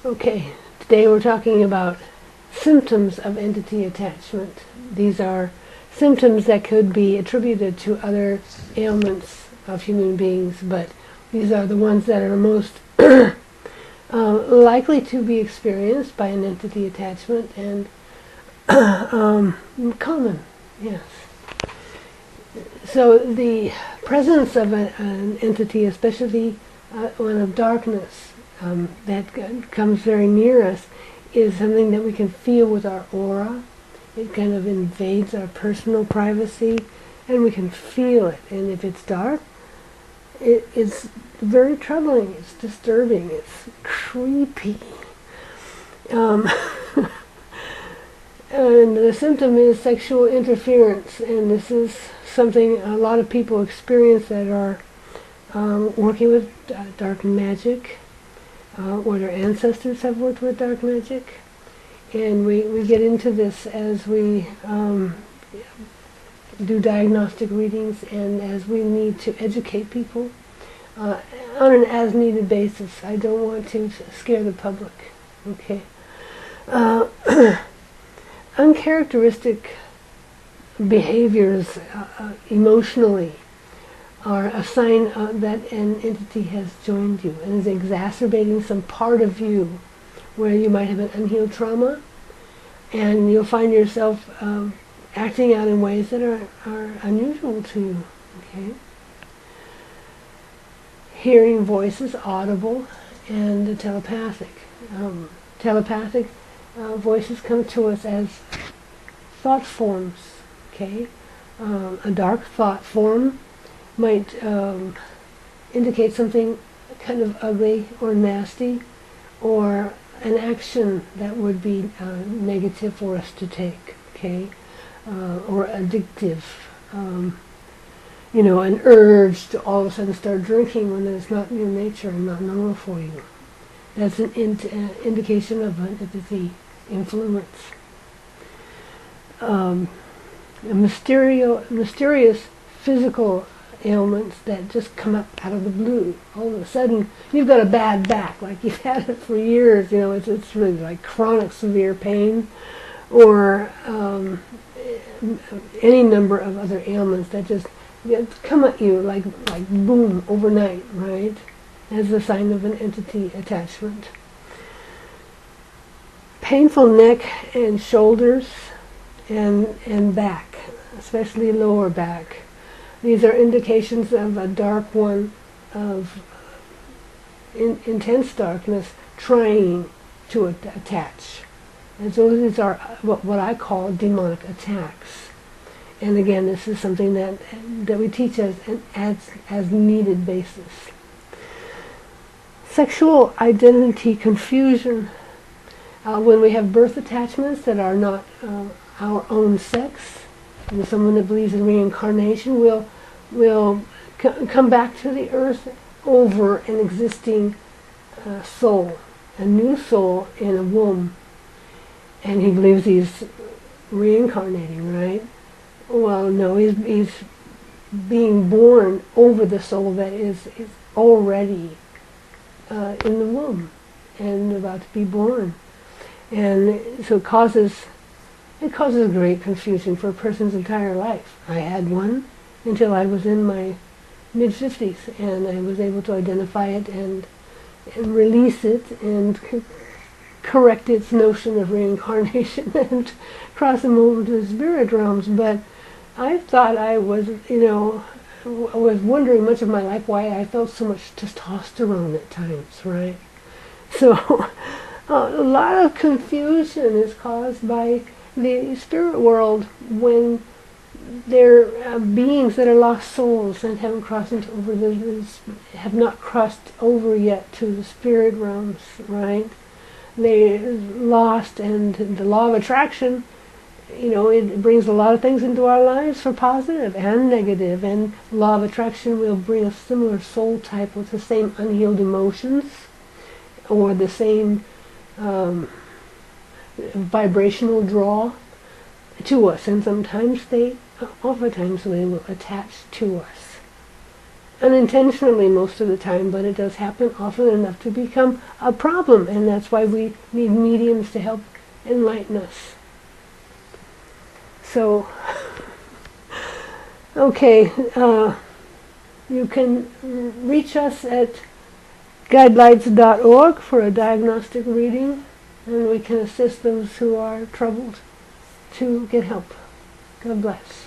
Okay, today we're talking about symptoms of entity attachment. These are symptoms that could be attributed to other ailments of human beings, but these are the ones that are most likely to be experienced by an entity attachment and common, yes. So the presence of an entity, especially one of darkness, that comes very near us, is something that we can feel with our aura. It kind of invades our personal privacy, and we can feel it. And if it's dark, it's very troubling. It's disturbing. It's creepy. And the symptom is sexual interference, and this is something a lot of people experience that are working with dark magic, or their ancestors have worked with dark magic. And we get into this as we do diagnostic readings and as we need to educate people on an as-needed basis. I don't want to scare the public, okay? Uncharacteristic behaviors emotionally are a sign that an entity has joined you and is exacerbating some part of you where you might have an unhealed trauma, and you'll find yourself acting out in ways that are unusual to you. Okay? Hearing voices, audible and telepathic. Telepathic voices come to us as thought forms. Okay, a dark thought form might indicate something kind of ugly or nasty, or an action that would be negative for us to take, okay, or addictive. An urge to all of a sudden start drinking when it's not your nature and not normal for you. That's an indication of an empathy influence. Mysterious physical ailments that just come up out of the blue. All of a sudden, you've got a bad back, like you've had it for years. It's really like chronic severe pain, or any number of other ailments that just come at you like boom overnight, right? As a sign of an entity attachment. Painful neck and shoulders and back, especially lower back. These are indications of a dark one, of intense darkness trying to attach. And so these are what I call demonic attacks. And again, this is something that we teach as needed basis. Sexual identity confusion. When we have birth attachments that are not our own sex, and someone that believes in reincarnation will come back to the earth over an existing soul, a new soul in a womb, and he believes he's reincarnating, right? Well, no, he's being born over the soul that is already in the womb and about to be born. And so it causes great confusion for a person's entire life. I had one until I was in my mid-50s, and I was able to identify it and release it and correct its notion of reincarnation and cross them over to the spirit realms. But I thought I was, I was wondering much of my life why I felt so much testosterone at times, right? So a lot of confusion is caused by the spirit world when they're beings that are lost souls and haven't have not crossed over yet to the spirit realms, right? They're lost, and the law of attraction, it brings a lot of things into our lives for positive and negative, and law of attraction will bring a similar soul type with the same unhealed emotions or the same vibrational draw to us, and oftentimes they will attach to us. unintentionally most of the time, but it does happen often enough to become a problem, and that's why we need mediums to help enlighten us. So, okay, you can reach us at guidelights.org for a diagnostic reading, and we can assist those who are troubled to get help. God bless.